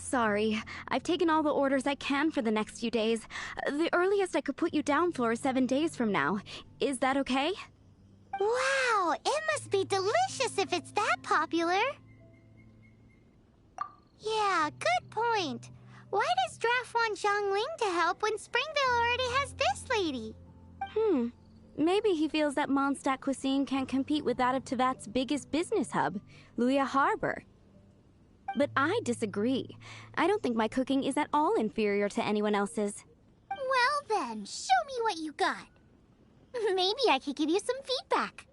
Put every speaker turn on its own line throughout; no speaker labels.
Sorry, I've taken all the orders I can for the next few days. The earliest I could put you down for is 7 days from now. Is that okay?
Wow, it must be delicious if it's that popular. Yeah, good point. Why does Draft want Xiangling to help when Springvale already has this lady?
Maybe he feels that Mondstadt cuisine can't compete with that of Tevat's biggest business hub, Luya Harbor. But I disagree. I don't think my cooking is at all inferior to anyone else's.
Well then, show me what you got. Maybe I could give you some feedback.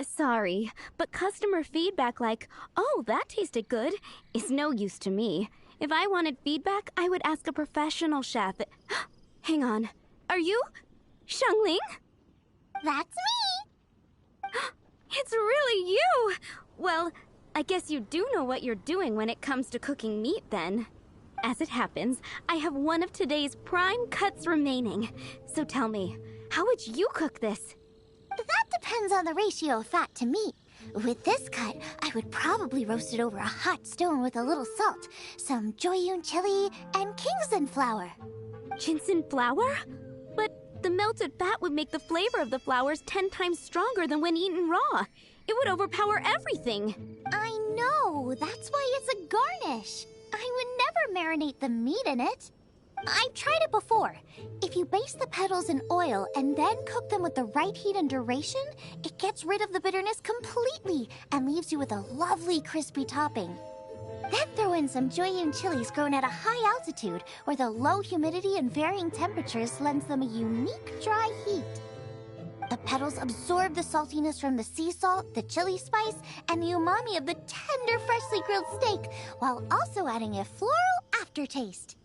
Sorry, but customer feedback like, "Oh, that tasted good," is no use to me. If I wanted feedback, I would ask a professional chef. Hang on. Are you Xiangling?
That's me!
It's really you! Well, I guess you do know what you're doing when it comes to cooking meat, then. As it happens, I have one of today's prime cuts remaining. So tell me, how would you cook this?
That depends on the ratio of fat to meat. With this cut, I would probably roast it over a hot stone with a little salt, some Joyun chili, and Kingston flour.
Ginseng flour? But the melted fat would make the flavor of the flowers 10 times stronger than when eaten raw. It would overpower everything.
I know, that's why it's a garnish. I would never marinate the meat in it. I've tried it before. If you baste the petals in oil and then cook them with the right heat and duration, it gets rid of the bitterness completely and leaves you with a lovely crispy topping. Then throw in some Joyun chilies grown at a high altitude where the low humidity and varying temperatures lends them a unique dry heat. The petals absorb the saltiness from the sea salt, the chili spice, and the umami of the tender, freshly grilled steak, while also adding a floral aftertaste.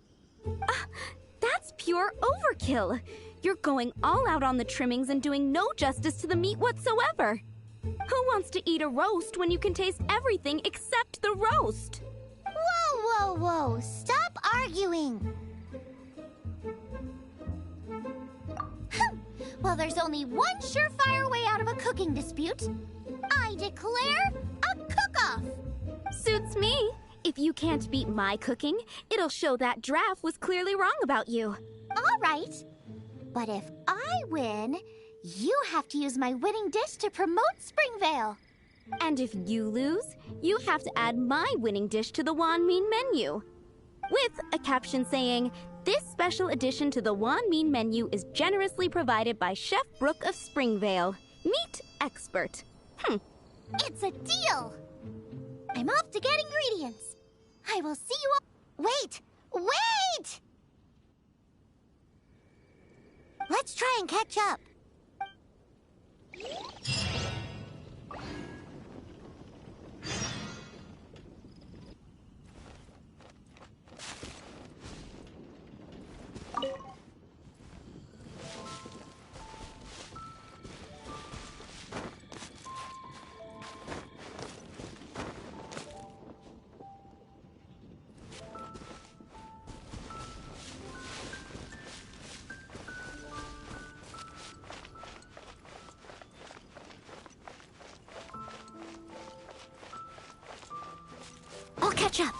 That's pure overkill. You're going all out on the trimmings and doing no justice to the meat whatsoever. Who wants to eat a roast when you can taste everything except the roast?
Whoa, whoa, whoa! Stop arguing! Well, there's only one surefire way out of a cooking dispute. I declare a cook-off!
Suits me. If you can't beat my cooking, it'll show that Draft was clearly wrong about you.
All right. But if I win, you have to use my winning dish to promote Springvale.
And if you lose, you have to add my winning dish to the Wanmin menu. With a caption saying, "This special addition to the Wanmin menu is generously provided by Chef Brooke of Springvale, meat expert."
It's a deal! I'm off to get ingredients. I will see you all. Wait! Wait! Let's try and catch up. I'll catch up.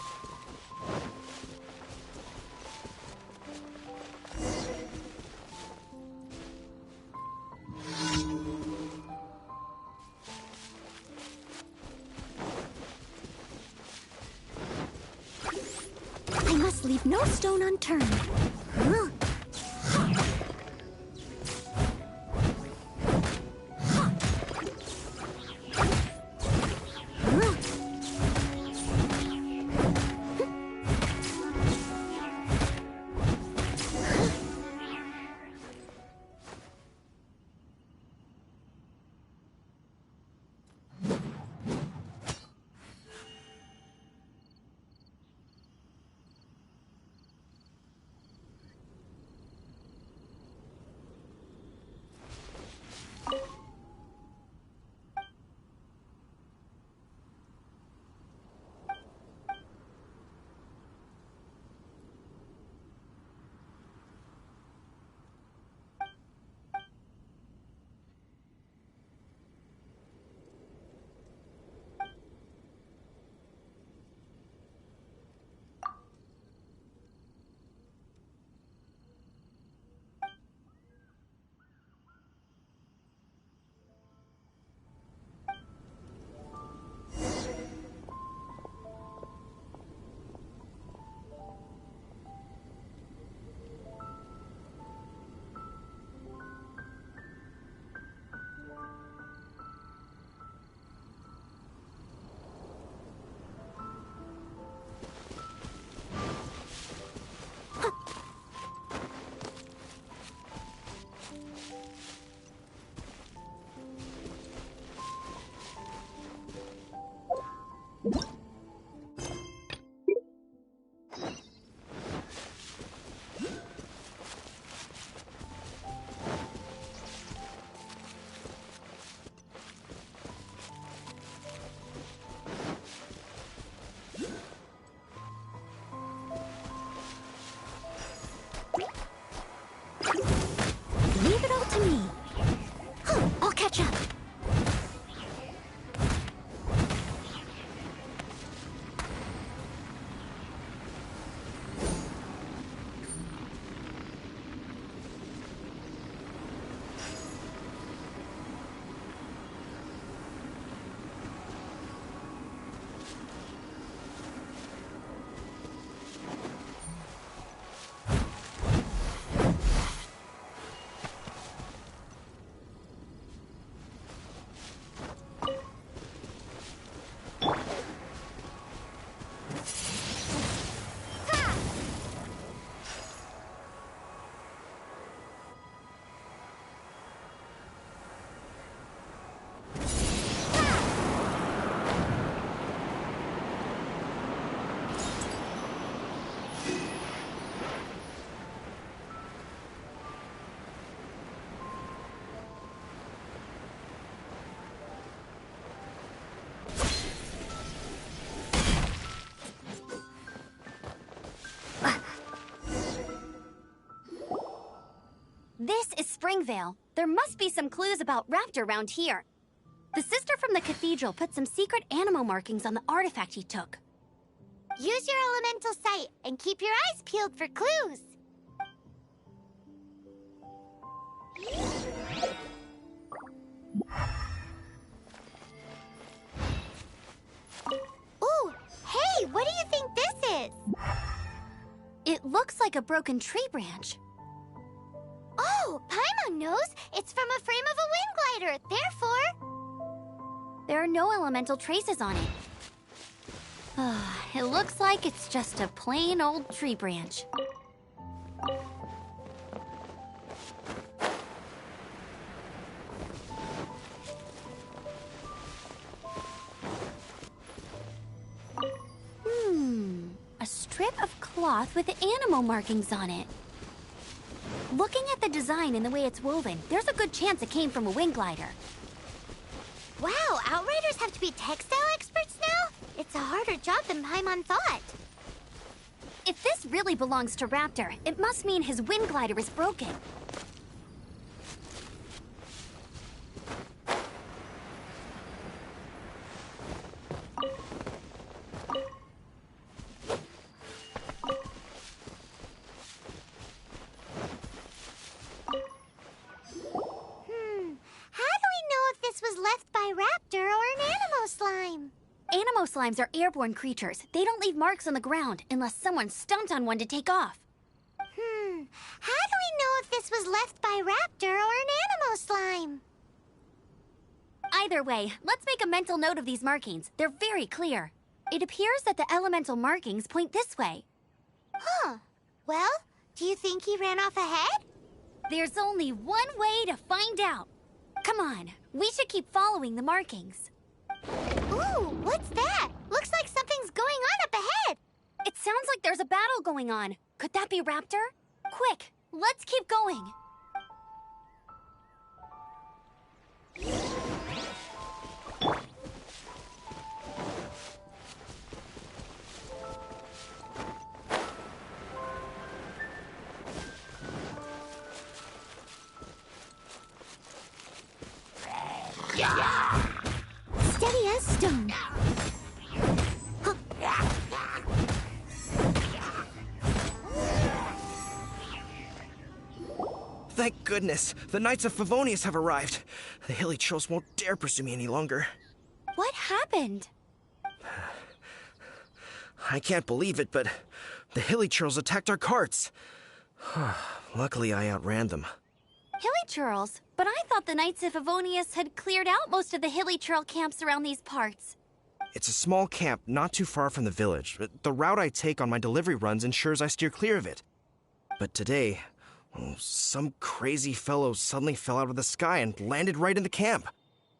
I must leave no stone unturned.
This is Springvale. There must be some clues about Raptor around here. The sister from the cathedral put some secret animal markings on the artifact he took.
Use your elemental sight and keep your eyes peeled for clues. Ooh, hey, what do you think this is?
It looks like a broken tree branch.
Oh, Paimon knows. It's from a frame of a wind glider, therefore...
There are no elemental traces on it. It looks like it's just a plain old tree branch. A strip of cloth with animal markings on it. Looking at the design and the way it's woven, there's a good chance it came from a wind glider.
Wow, Outriders have to be textile experts now? It's a harder job than Paimon thought.
If this really belongs to Raptor, it must mean his wind glider is broken. Animo slimes are airborne creatures. They don't leave marks on the ground unless someone stomped on one to take off.
How do we know if this was left by Raptor or an animo slime?
Either way, let's make a mental note of these markings. They're very clear. It appears that the elemental markings point this way.
Huh. Well, do you think he ran off ahead?
There's only one way to find out. Come on, we should keep following the markings.
Ooh, what's that? Looks like something's going on up ahead.
It sounds like there's a battle going on. Could that be Raptor? Quick, let's keep going.
Steady as stone.
Thank goodness, the Knights of Favonius have arrived. The hilly trolls won't dare pursue me any longer.
What happened?
I can't believe it, but the hilly trolls attacked our carts. Luckily, I outran them.
Hilly churls? But I thought the Knights of Favonius had cleared out most of the hilly churl camps around these parts.
It's a small camp not too far from the village. The route I take on my delivery runs ensures I steer clear of it. But today, some crazy fellow suddenly fell out of the sky and landed right in the camp.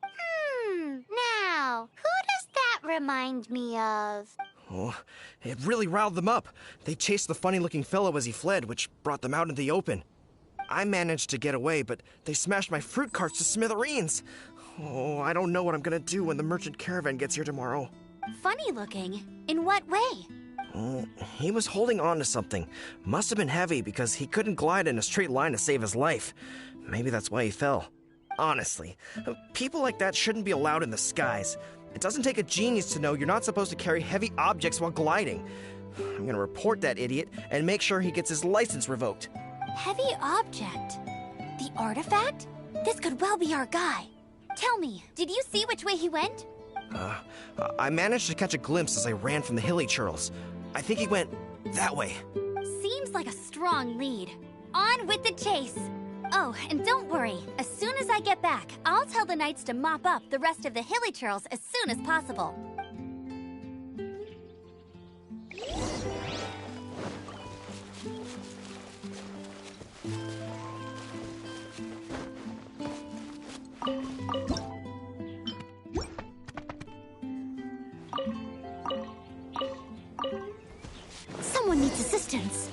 Now, who does that remind me of?
Oh, it really riled them up. They chased the funny-looking fellow as he fled, which brought them out into the open. I managed to get away, but they smashed my fruit carts to smithereens. Oh, I don't know what I'm gonna do when the merchant caravan gets here tomorrow.
Funny looking? In what way?
He was holding on to something. Must have been heavy because he couldn't glide in a straight line to save his life. Maybe that's why he fell. Honestly, people like that shouldn't be allowed in the skies. It doesn't take a genius to know you're not supposed to carry heavy objects while gliding. I'm gonna report that idiot and make sure he gets his license revoked.
Heavy object? The artifact? This could well be our guy. Tell me, did you see which way he went?
I managed to catch a glimpse as I ran from the hilly churls. I think he went that way.
Seems like a strong lead. On with the chase! Oh, and don't worry. As soon as I get back, I'll tell the knights to mop up the rest of the hilly churls as soon as possible.
Someone needs assistance.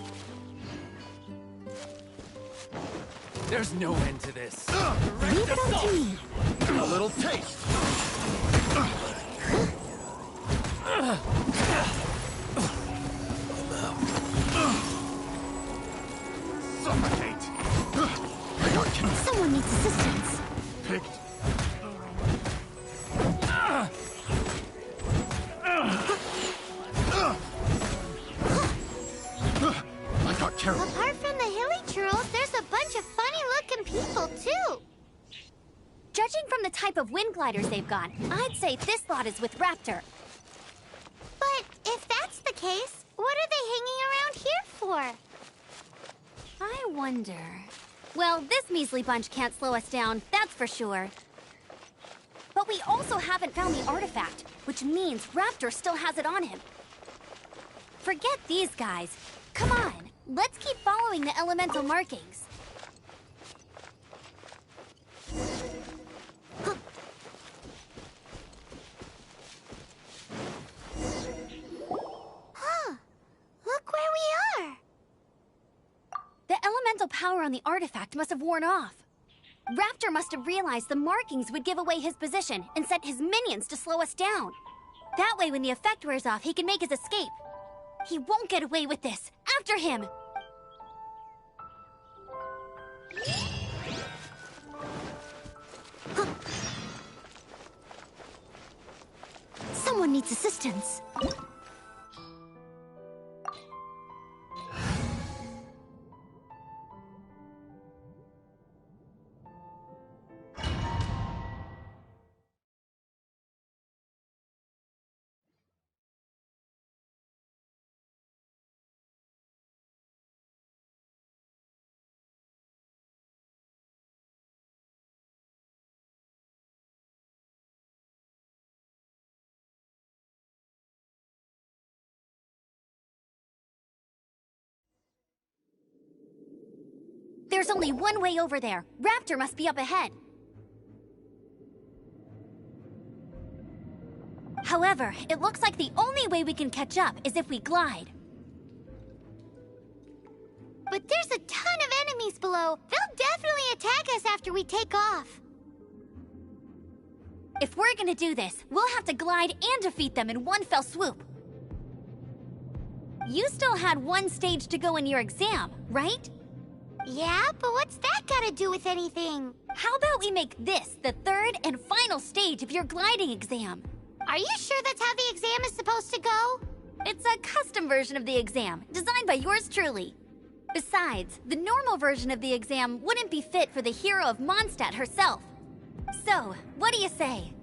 There's no end to this.
Leave it up to me.
A little taste. Suffocate. terrible.
Apart from the Hilichurls, there's a bunch of funny-looking people, too.
Judging from the type of wind gliders they've got, I'd say this lot is with Raptor.
But if that's the case, what are they hanging around here for?
I wonder... Well, this measly bunch can't slow us down, that's for sure. But we also haven't found the artifact, which means Raptor still has it on him. Forget these guys. Come on, let's keep following the elemental markings.
Look where we are.
The elemental power on the artifact must have worn off. Raptor must have realized the markings would give away his position and sent his minions to slow us down. That way, when the effect wears off, he can make his escape. He won't get away with this. After him!
Someone needs assistance.
There's only one way over there. Raptor must be up ahead. However, it looks like the only way we can catch up is if we glide.
But there's a ton of enemies below. They'll definitely attack us after we take off.
If we're gonna do this, we'll have to glide and defeat them in one fell swoop. You still had one stage to go in your exam, right?
Yeah, but what's that got to do with anything?
How about we make this the third and final stage of your gliding exam?
Are you sure that's how the exam is supposed to go?
It's a custom version of the exam, designed by yours truly. Besides, the normal version of the exam wouldn't be fit for the hero of Mondstadt herself. So, what do you say?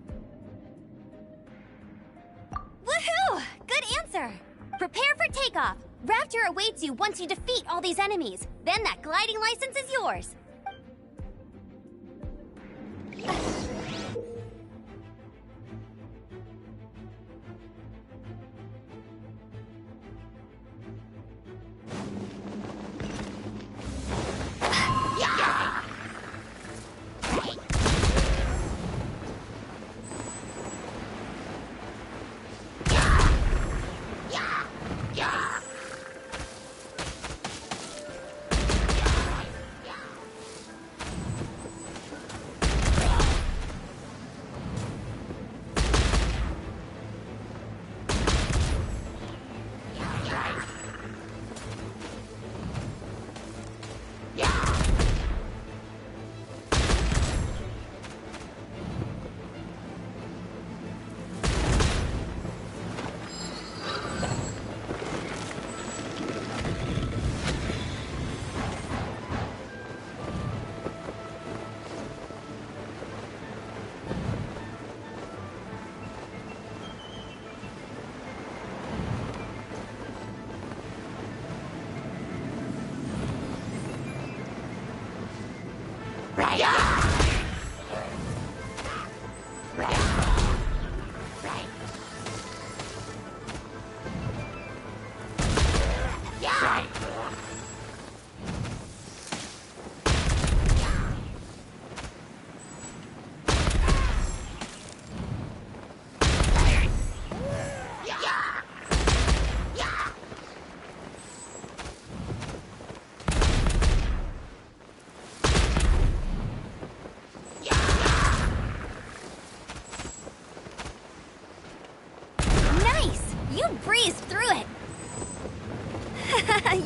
Woohoo! Good answer! Prepare for takeoff. Raptor awaits you once you defeat all these enemies. Then that gliding license is yours.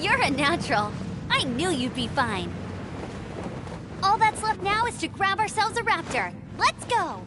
You're a natural. I knew you'd be fine. All that's left now is to grab ourselves a raptor. Let's go!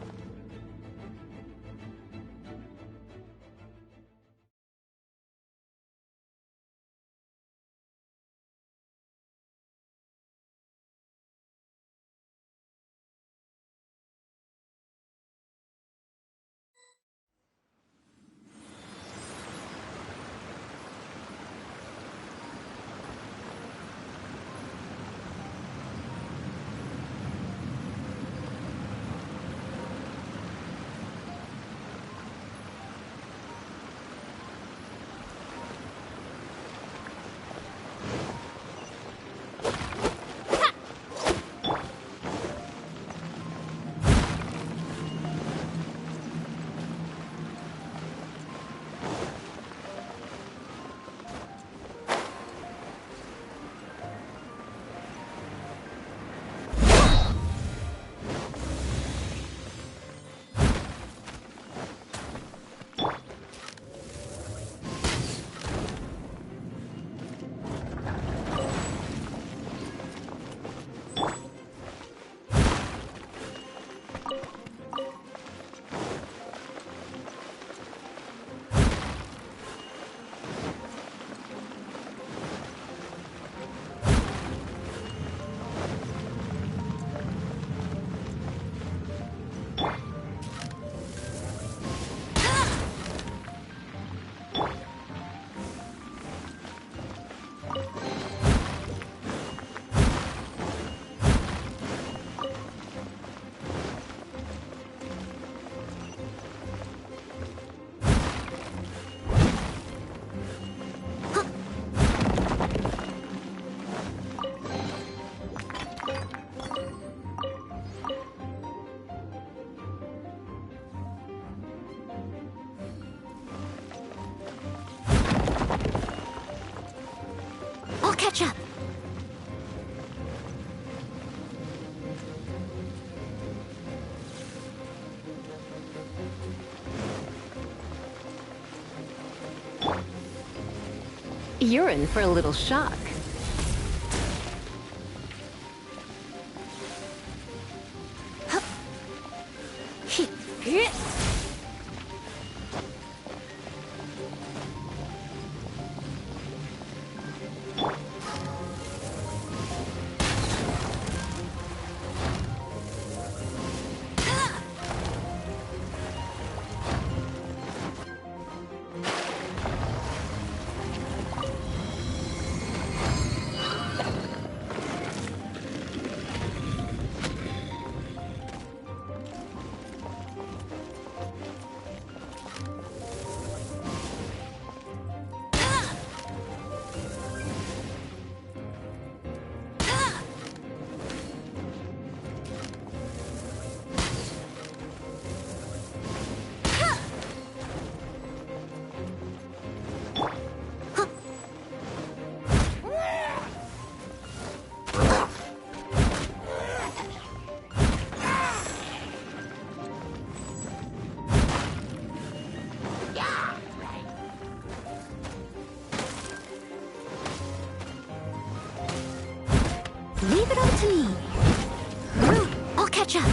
catch up.
You're in for a little shock.
Leave it all to me. I'll catch up.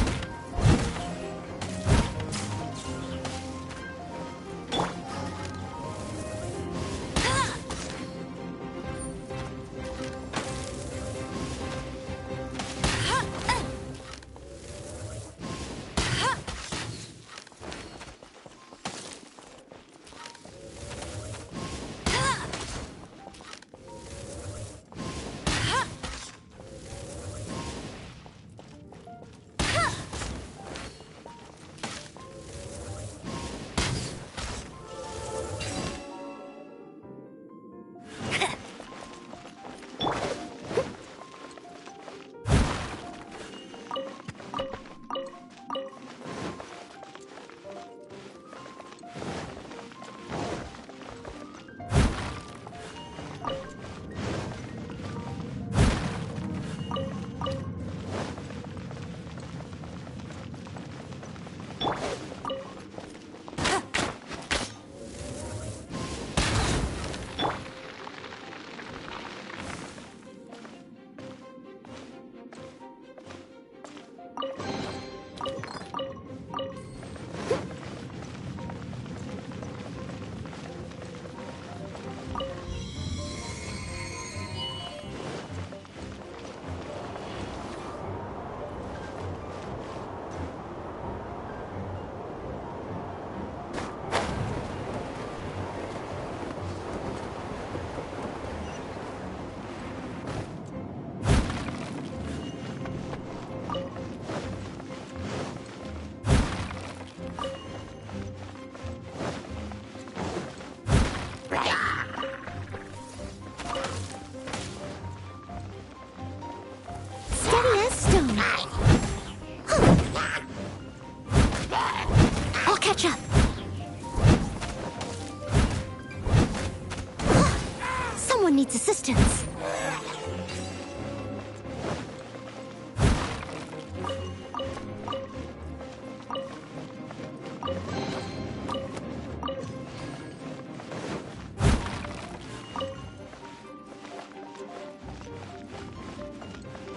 Needs assistance.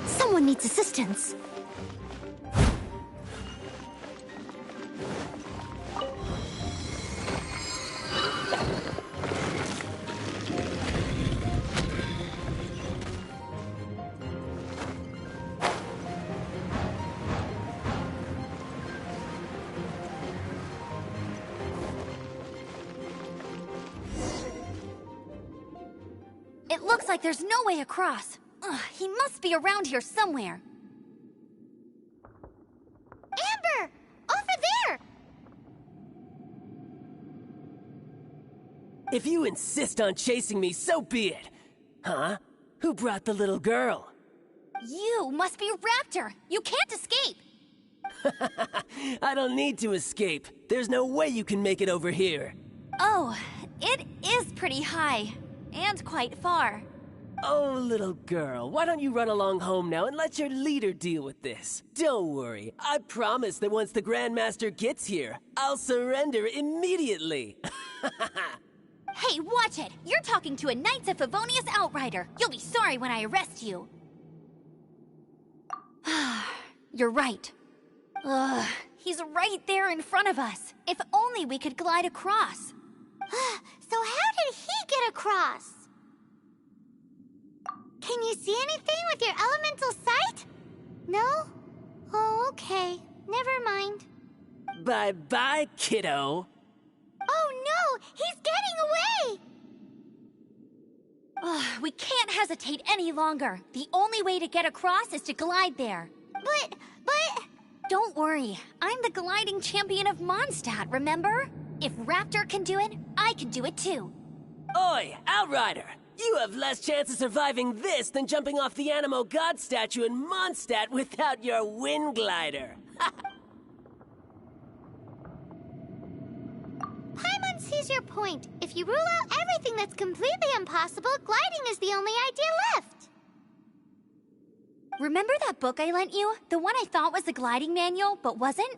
Someone needs assistance.
It looks like there's no way across. Ugh, he must be around here somewhere.
Amber! Over there!
If you insist on chasing me, so be it. Huh? Who brought the little girl?
You must be Raptor! You can't escape!
I don't need to escape. There's no way you can make it over here.
Oh, it is pretty high. And quite far.
Oh, little girl, why don't you run along home now and let your leader deal with this? Don't worry, I promise that once the Grandmaster gets here, I'll surrender immediately.
Hey, watch it! You're talking to a Knights of Favonius outrider. You'll be sorry when I arrest you. You're right. Ugh, he's right there in front of us. If only we could glide across.
So how did he get across? Can you see anything with your elemental sight? No? Oh, okay. Never mind.
Bye-bye, kiddo.
Oh no! He's getting away!
Ugh, we can't hesitate any longer. The only way to get across is to glide there.
But...
Don't worry. I'm the gliding champion of Mondstadt, remember? If Raptor can do it, I can do it too.
Oi, Outrider! You have less chance of surviving this than jumping off the Animo God statue in Mondstadt without your wind glider.
Paimon sees your point. If you rule out everything that's completely impossible, gliding is the only idea left.
Remember that book I lent you? The one I thought was the gliding manual, but wasn't?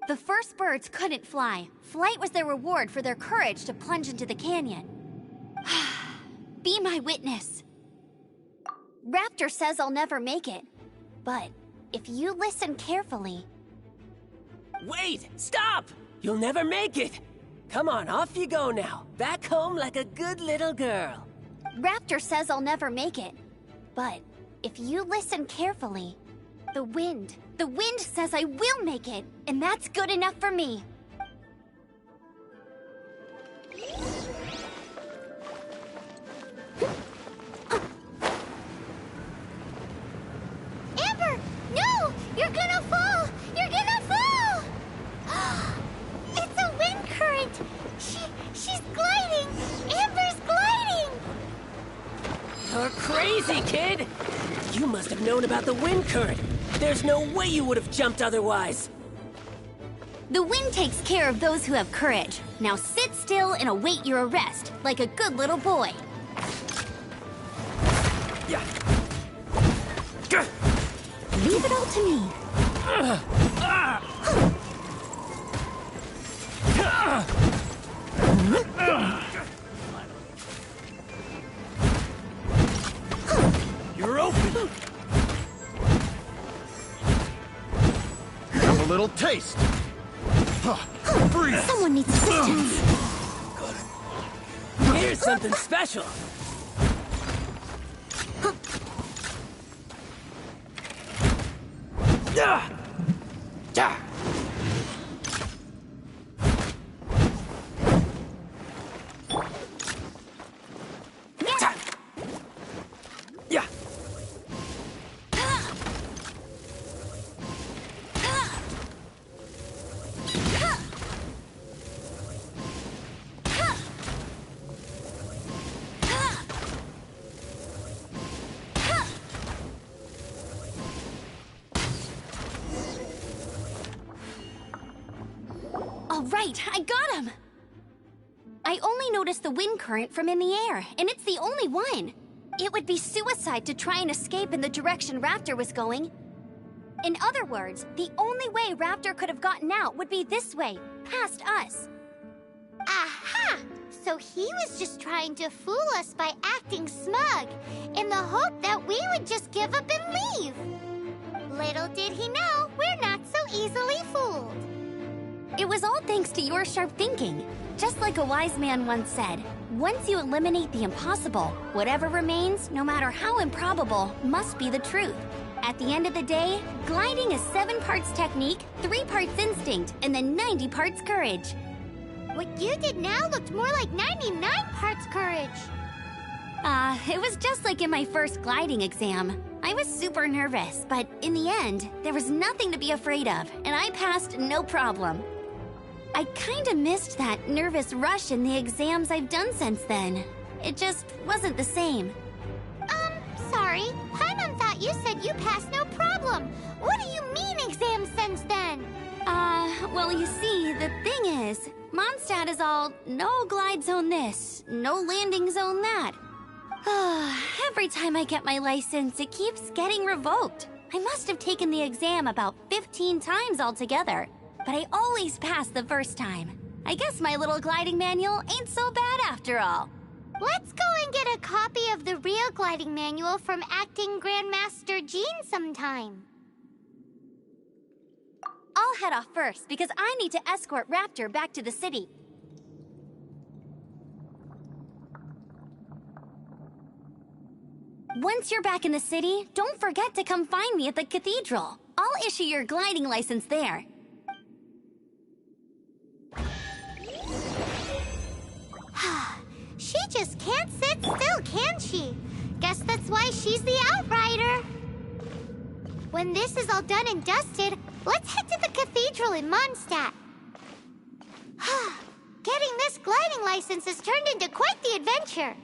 The first birds couldn't fly. Flight was their reward for their courage to plunge into the canyon. Be my witness. Raptor says I'll never make it. But if you listen carefully...
Wait! Stop! You'll never make it! Come on, off you go now. Back home like a good little girl.
Raptor says I'll never make it. But if you listen carefully, the wind says I will make it, and that's good enough for me.
Amber! No! You're gonna fall! You're gonna fall! It's a wind current! She's gliding! Amber's gliding!
You're crazy, kid! You must have known about the wind current. There's no way you would have jumped otherwise.
The wind takes care of those who have courage. Now sit still and await your arrest, like a good little boy.
Yeah.
Leave it all to me.
You're open. Have a little taste. Freeze.
Someone needs assistance.
Here's something special.
All right, I got him! I only noticed the wind current from in the air, and it's the only one. It would be suicide to try and escape in the direction Raptor was going. In other words, the only way Raptor could have gotten out would be this way, past us.
Aha! So he was just trying to fool us by acting smug, in the hope that we would just give up and leave. Little did he know, we're not so easily fooled.
It was all thanks to your sharp thinking. Just like a wise man once said, once you eliminate the impossible, whatever remains, no matter how improbable, must be the truth. At the end of the day, gliding is 7 parts technique, 3 parts instinct, and then 90 parts courage.
What you did now looked more like 99 parts courage.
It was just like in my first gliding exam. I was super nervous, but in the end, there was nothing to be afraid of, and I passed no problem. I kinda missed that nervous rush in the exams I've done since then. It just wasn't the same.
Sorry. Paimon thought you said you passed no problem. What do you mean exams since then?
Well, you see, the thing is, Mondstadt is all no glide zone this, no landing zone that. Every time I get my license, it keeps getting revoked. I must have taken the exam about 15 times altogether, but I always pass the first time. I guess my little gliding manual ain't so bad after all.
Let's go and get a copy of the real gliding manual from Acting Grandmaster Jean sometime.
I'll head off first because I need to escort Raptor back to the city. Once you're back in the city, don't forget to come find me at the cathedral. I'll issue your gliding license there.
She just can't sit still, can she? Guess that's why she's the Outrider. When this is all done and dusted, let's head to the cathedral in Mondstadt. Getting this gliding license has turned into quite the adventure.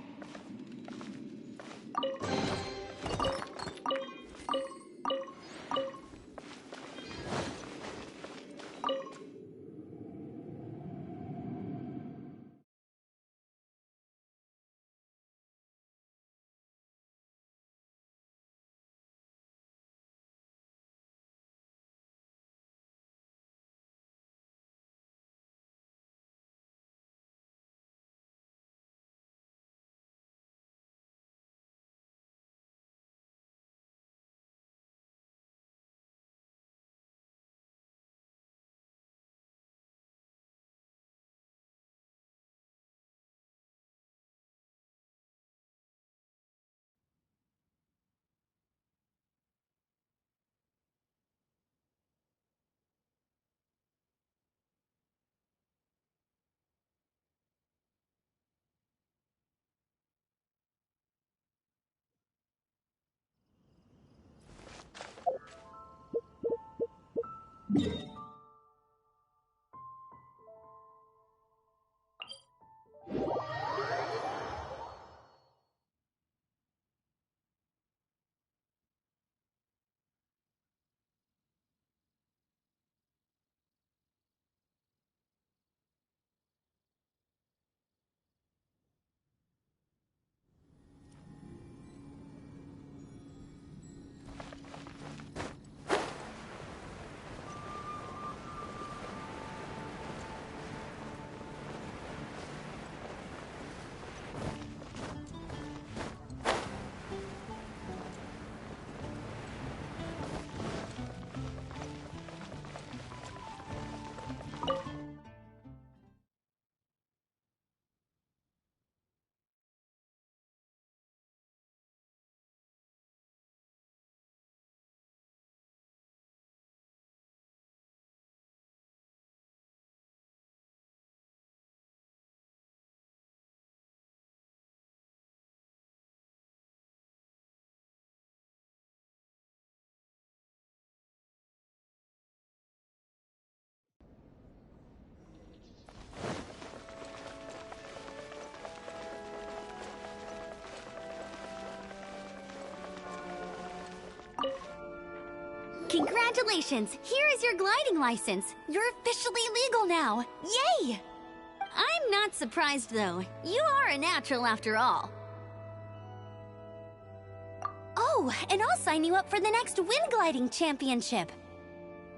Congratulations! Here is your gliding license. You're officially legal now. Yay! I'm not surprised, though. You are a natural after all. Oh, and I'll sign you up for the next wind gliding championship.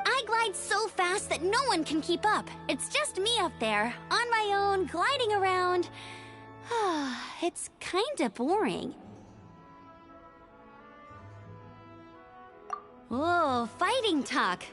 I glide so fast that no one can keep up. It's just me up there, on my own, gliding around. It's kinda boring. Whoa, fighting talk.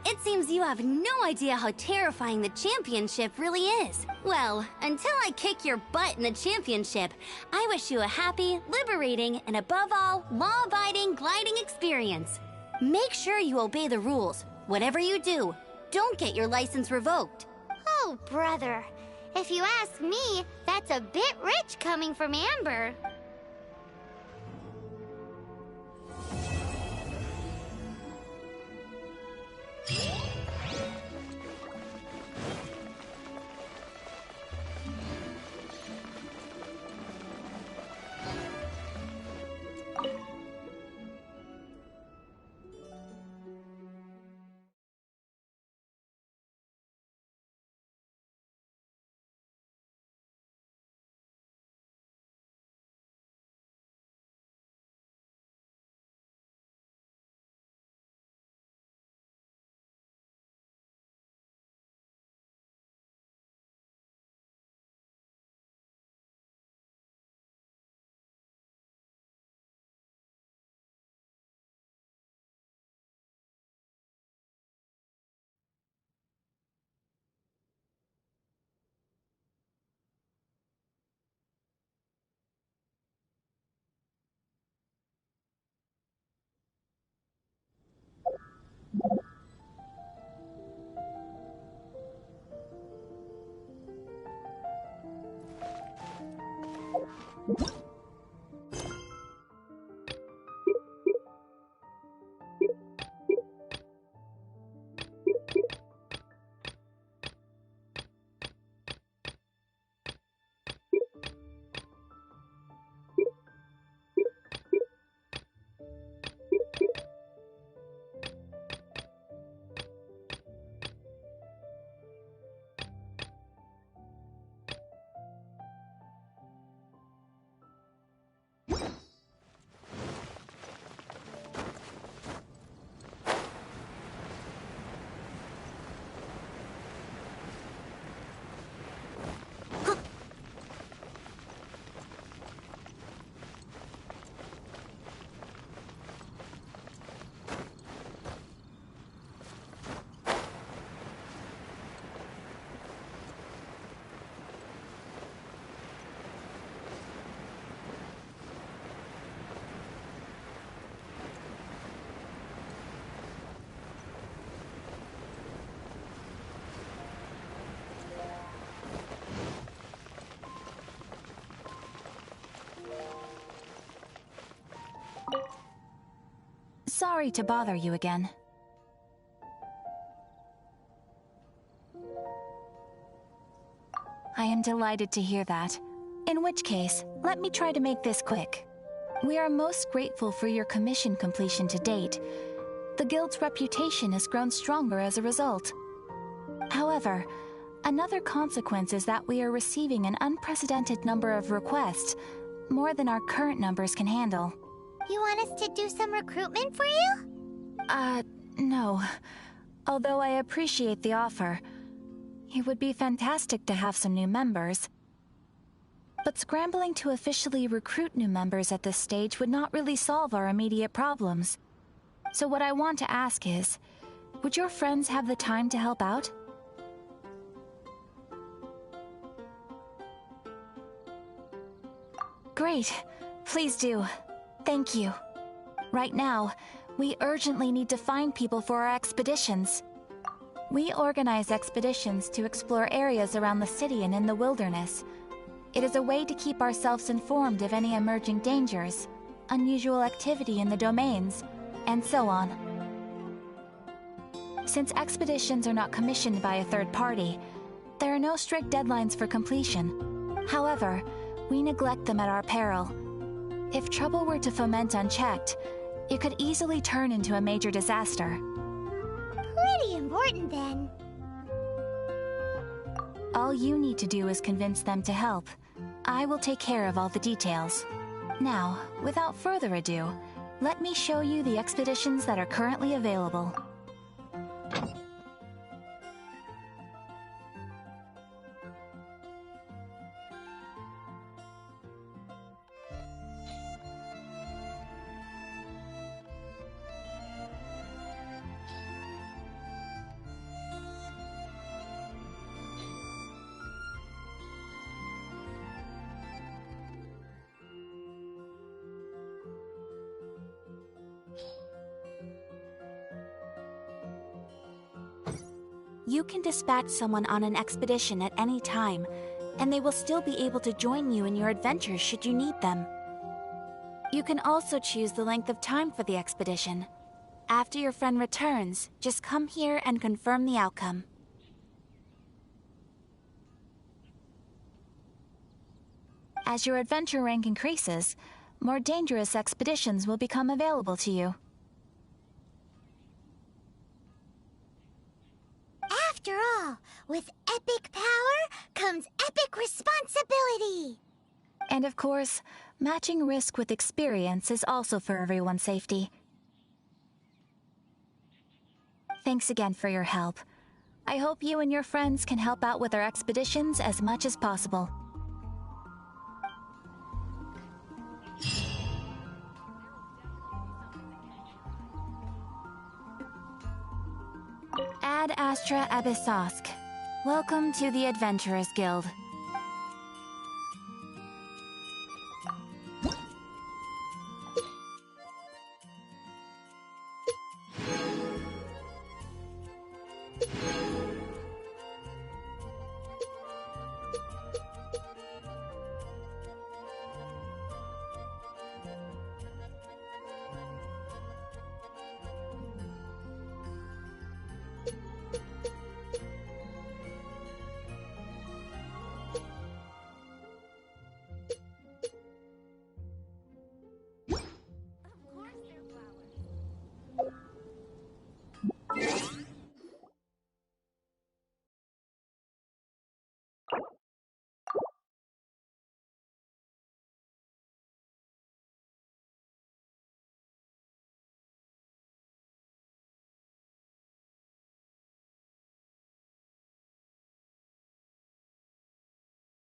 It seems you have no idea how terrifying the championship really is. Well, until I kick your butt in the championship, I wish you a happy, liberating, and above all, law-abiding gliding experience. Make sure you obey the rules. Whatever you do, don't get your license revoked.
Oh, brother. If you ask me, that's a bit rich coming from Amber.
Sorry to bother you again. I am delighted to hear that. In which case, let me try to make this quick. We are most grateful for your commission completion to date. The Guild's reputation has grown stronger as a result. However, another consequence is that we are receiving an unprecedented number of requests, more than our current numbers can handle.
You want us to do some recruitment for you?
No. Although I appreciate the offer. It would be fantastic to have some new members. But scrambling to officially recruit new members at this stage would not really solve our immediate problems. So what I want to ask is, would your friends have the time to help out? Great. Please do. Thank you. Right now, we urgently need to find people for our expeditions. We organize expeditions to explore areas around the city and in the wilderness. It is a way to keep ourselves informed of any emerging dangers, unusual activity in the domains, and so on. Since expeditions are not commissioned by a third party, there are no strict deadlines for completion. However, we neglect them at our peril. If trouble were to foment unchecked, it could easily turn into a major disaster.
Pretty important, then.
All you need to do is convince them to help. I will take care of all the details. Now, without further ado, let me show you the expeditions that are currently available. You can dispatch someone on an expedition at any time, and they will still be able to join you in your adventures should you need them. You can also choose the length of time for the expedition. After your friend returns, just come here and confirm the outcome. As your adventure rank increases, more dangerous expeditions will become available to you.
After all, with epic power comes epic responsibility!
And of course, matching risk with experience is also for everyone's safety. Thanks again for your help. I hope you and your friends can help out with our expeditions as much as possible. Ad Astra Abyssosk. Welcome to the Adventurers Guild.